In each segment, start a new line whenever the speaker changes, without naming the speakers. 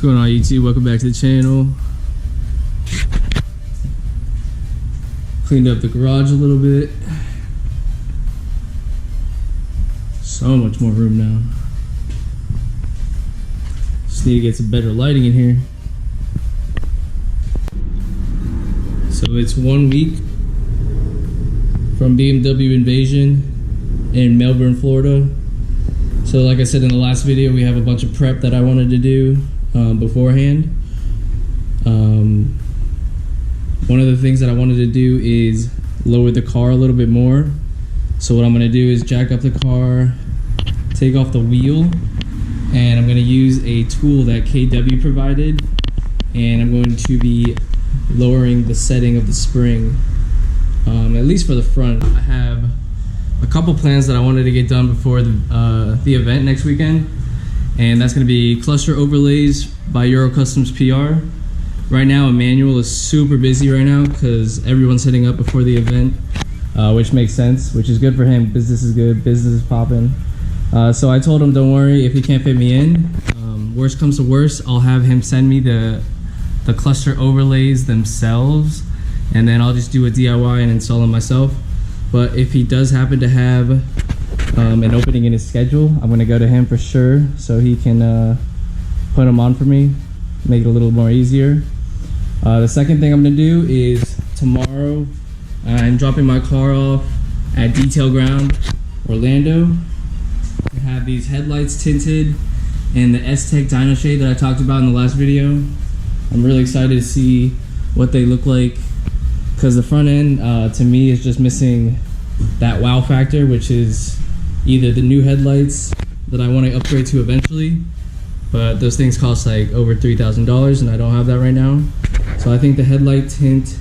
going on, YouTube? Welcome back to the channel. Cleaned up the garage a little bit. So much more room now. Just need to get some better lighting in here. So it's 1 week from BMW invasion in Melbourne, Florida. So like I said in the last video, we have a bunch of prep that I wanted to do beforehand. One of the things that I wanted to do is lower the car a little bit more. So what I'm going to do is jack up the car, take off the wheel, and I'm going to use a tool that KW provided, and I'm going to be lowering the setting of the spring, at least for the front. I have a couple plans that I wanted to get done before the event next weekend, and that's going to be cluster overlays by Euro Customs PR. Right now Emmanuel is super busy right now because everyone's hitting up before the event, which makes sense, which is good for him. Business is good, business is popping. So I told him, don't worry if he can't fit me in. Worst comes to worst, I'll have him send me the cluster overlays themselves, and then I'll just do a DIY and install them myself. But if he does happen to have an opening in his schedule, I'm going to go to him for sure so he can put them on for me, make it a little more easier. The second thing I'm going to do is tomorrow I'm dropping my car off at Detail Ground, Orlando. I have these headlights tinted and the STEK Dyno that I talked about in the last video. I'm really excited to see what they look like, because the front end to me is just missing that wow factor, which is either the new headlights that I want to upgrade to eventually, but those things cost like over $3,000 and I don't have that right now. So I think the headlight tint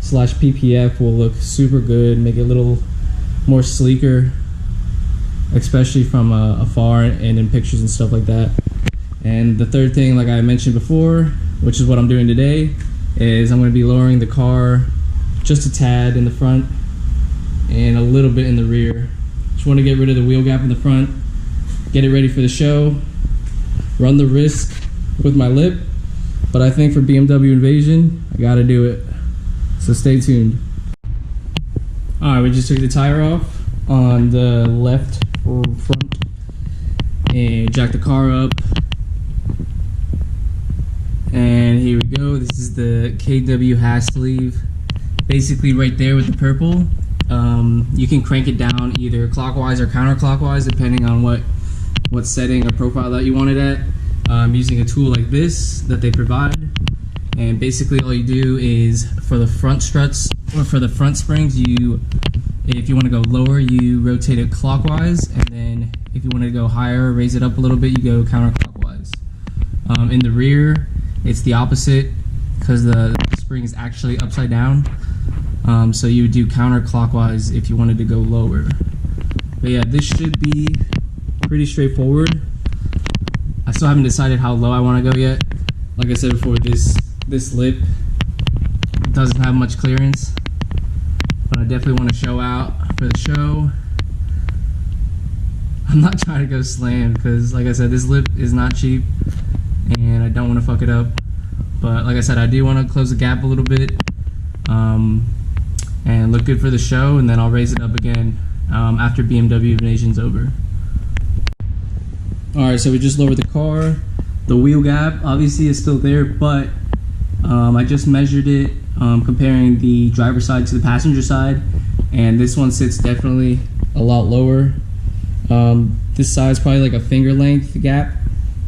slash PPF will look super good, make it a little more sleeker, especially from afar and in pictures and stuff like that. And the third thing, like I mentioned before, which is what I'm doing today, is I'm going to be lowering the car just a tad in the front and a little bit in the rear. Just want to get rid of the wheel gap in the front, get it ready for the show, run the risk with my lip, but I think for BMW Invasion, I gotta do it. So stay tuned. Alright, we just took the tire off on the left front and jacked the car up. And here we go. This is the KW half sleeve. Basically right there with the purple. You can crank it down either clockwise or counterclockwise depending on what setting or profile that you want it at. Using a tool like this that they provide, and basically all you do is for the front struts or for the front springs, if you want to go lower, you rotate it clockwise, and then if you want to go higher, raise it up a little bit, you go counterclockwise. In the rear, it's the opposite because the spring is actually upside down, so you would do counterclockwise if you wanted to go lower. But yeah, this should be pretty straightforward. I still haven't decided how low I want to go yet. Like I said before, this lip doesn't have much clearance, but I definitely want to show out for the show. I'm not trying to go slam because, like I said, this lip is not cheap and I don't want to fuck it up. But like I said, I do want to close the gap a little bit and look good for the show, and then I'll raise it up again after BMW Invasion's over. Alright, so we just lowered the car. The wheel gap obviously is still there, but I just measured it comparing the driver's side to the passenger side, and this one sits definitely a lot lower. This side is probably like a finger length gap,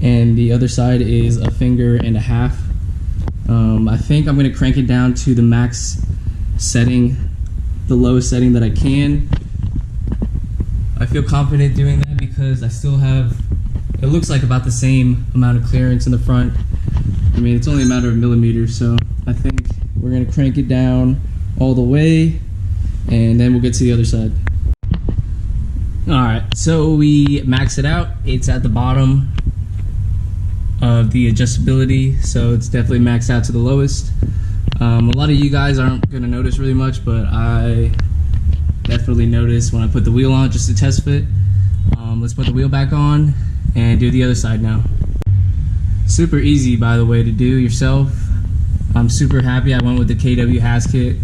and the other side is a finger and a half. I think I'm going to crank it down to the max setting, the lowest setting that I can. I feel confident doing that because I still have, it looks like about the same amount of clearance in the front. I mean, it's only a matter of millimeters, so I think we're going to crank it down all the way, and then we'll get to the other side. Alright, so we max it out. It's at the bottom of the adjustability, so it's definitely maxed out to the lowest. A lot of you guys aren't going to notice really much, but I definitely noticed when I put the wheel on just to test fit. Let's put the wheel back on and do the other side now. Super easy, by the way, to do yourself. I'm super happy I went with the KW Has kit.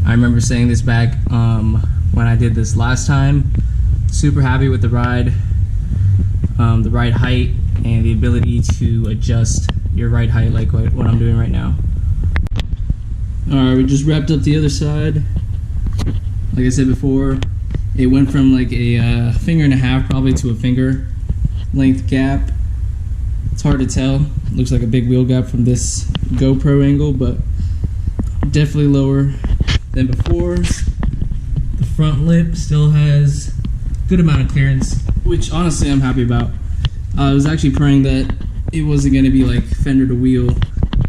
I remember saying this back when I did this last time. Super happy with the ride height, and the ability to adjust your ride height like what I'm doing right now. Alright, we just wrapped up the other side. Like I said before, it went from like a finger and a half probably to a finger length gap. It's hard to tell. Looks like a big wheel gap from this GoPro angle, but definitely lower than before. The front lip still has a good amount of clearance, which honestly I'm happy about. I was actually praying that it wasn't going to be like fender to wheel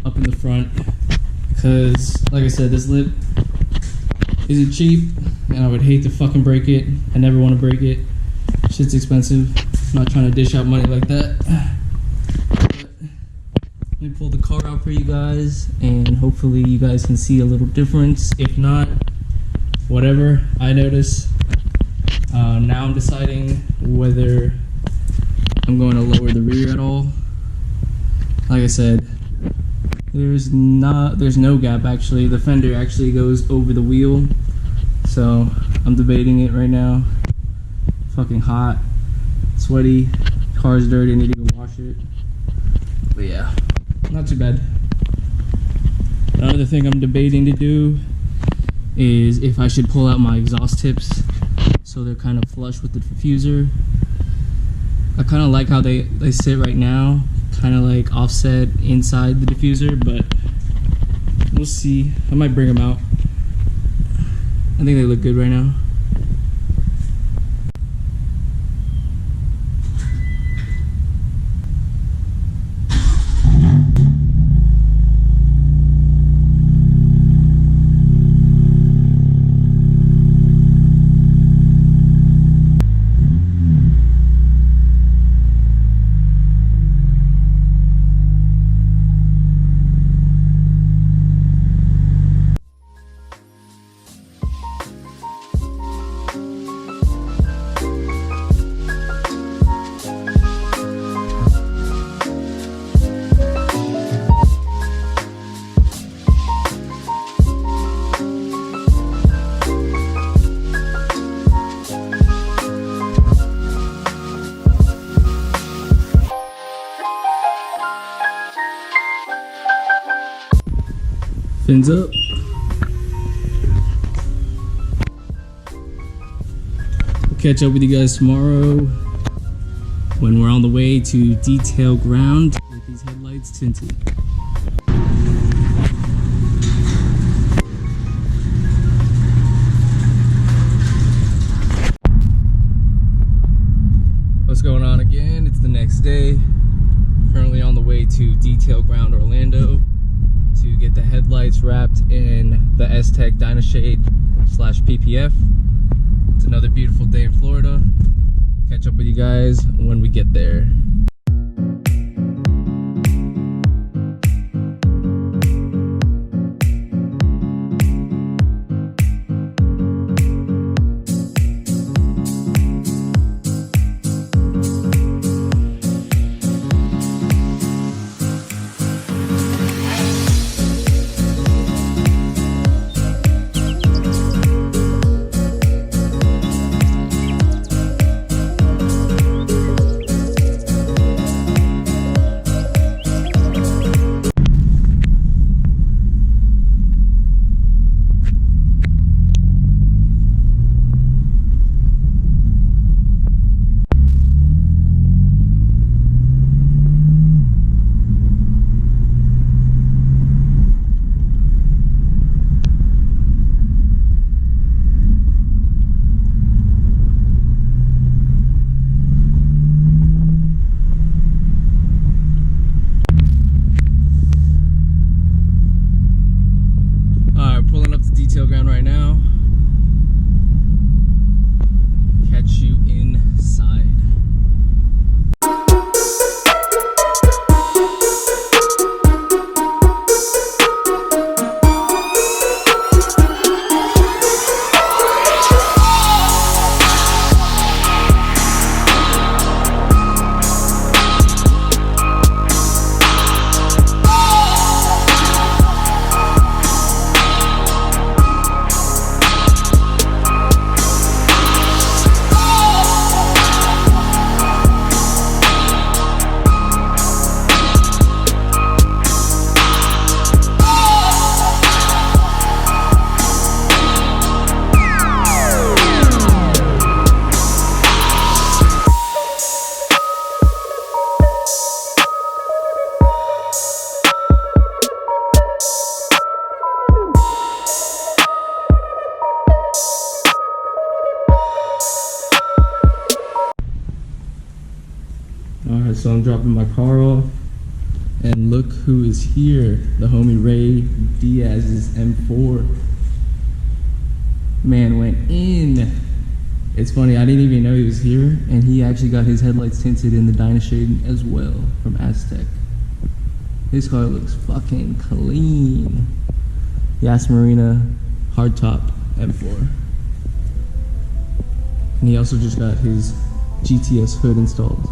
up in the front, because like I said, this lip isn't cheap and I would hate to fucking break it. I never want to break it. Shit's expensive. I'm not trying to dish out money like that. Let me pull the car out for you guys, and hopefully you guys can see a little difference. If not, whatever, I notice. Now I'm deciding whether I'm going to lower the rear at all. Like I said, there's no gap actually. The fender actually goes over the wheel, so I'm debating it right now. Fucking hot, sweaty, car's dirty, I need to go wash it. But yeah, not too bad. Another thing I'm debating to do is if I should pull out my exhaust tips so they're kind of flush with the diffuser. I kind of like how they sit right now, kind of like offset inside the diffuser, but we'll see. I might bring them out. I think they look good right now. Fins up. We'll catch up with you guys tomorrow when we're on the way to detail ground with these headlights tinted. What's going on again? It's the next day. Currently on the way to detail ground Orlando to get the headlights wrapped in the STEK DYNOsmoke/PPF. It's another beautiful day in Florida. Catch up with you guys when we get there. Alright, so I'm dropping my car off. And look who is here. The homie Ray Diaz's M4. Man went in. It's funny, I didn't even know he was here. And he actually got his headlights tinted in the DynoShade as well from STEK. His car looks fucking clean. Yas Marina hardtop M4. And he also just got his GTS hood installed.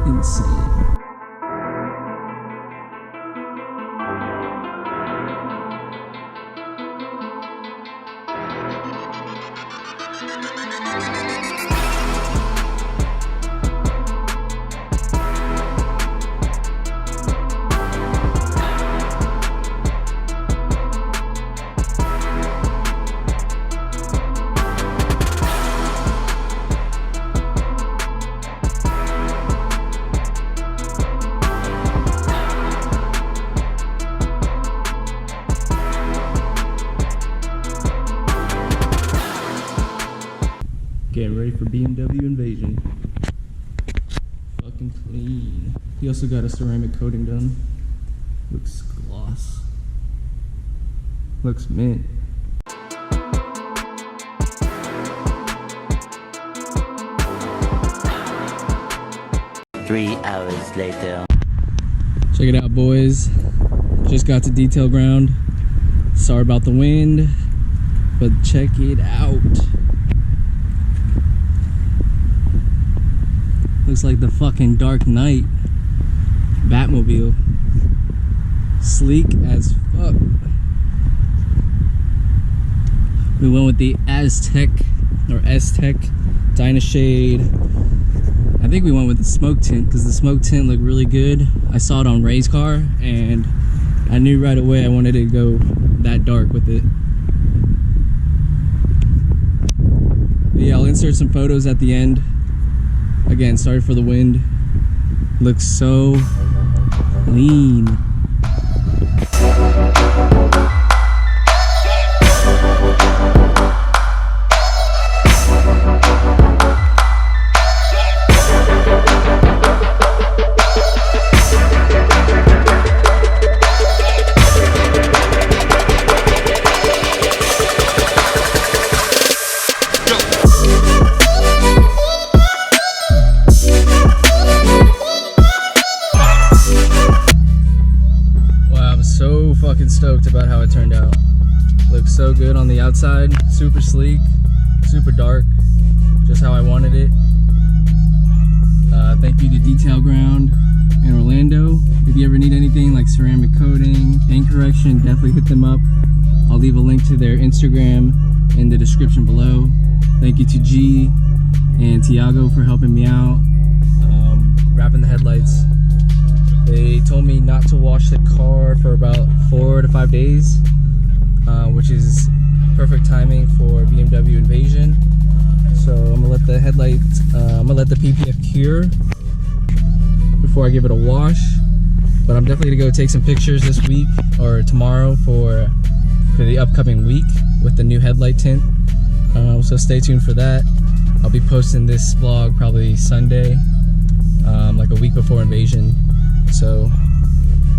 Insane. Getting ready for BMW invasion. Fucking clean. He also got a ceramic coating done. Looks gloss. Looks mint.
Three hours later.
Check it out, boys. Just got to detail ground. Sorry about the wind, but check it out. Looks like the fucking Dark Knight Batmobile. Sleek as fuck. We went with the STEK DynoShade. I think we went with the smoke tint because the smoke tint looked really good. I saw it on Ray's car and I knew right away I wanted to go that dark with it. But yeah, I'll insert some photos at the end. Again, sorry for the wind. Looks so clean. So fucking stoked about how it turned out. Looks so good on the outside, super sleek, super dark, just how I wanted it. Thank you to Detail Ground in Orlando. If you ever need anything like ceramic coating, paint correction, definitely hit them up. I'll leave a link to their Instagram in the description below. Thank you to G and Tiago for helping me out, wrapping the headlights. They told me not to wash the car for about 4 to 5 days, which is perfect timing for BMW Invasion. So I'm gonna let the headlights, I'm gonna let the PPF cure before I give it a wash. But I'm definitely gonna go take some pictures this week or tomorrow for the upcoming week with the new headlight tint. So stay tuned for that. I'll be posting this vlog probably Sunday, like a week before Invasion. So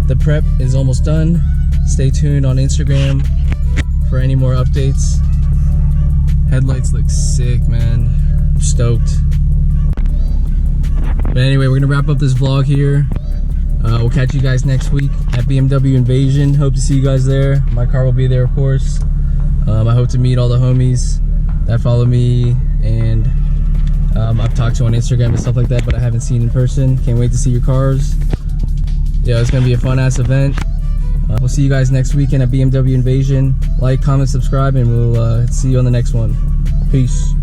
the prep is almost done. Stay tuned on Instagram for any more updates. Headlights look sick, man. I'm stoked. But anyway, we're gonna wrap up this vlog here. We'll catch you guys next week at BMW Invasion. Hope to see you guys there. My car will be there, of course. I hope to meet all the homies that follow me and I've talked to on Instagram and stuff like that, but I haven't seen in person. Can't wait to see your cars. Yeah, it's gonna be a fun ass event. We'll see you guys next weekend at BMW Invasion. Like, comment, subscribe, and we'll see you on the next one. Peace.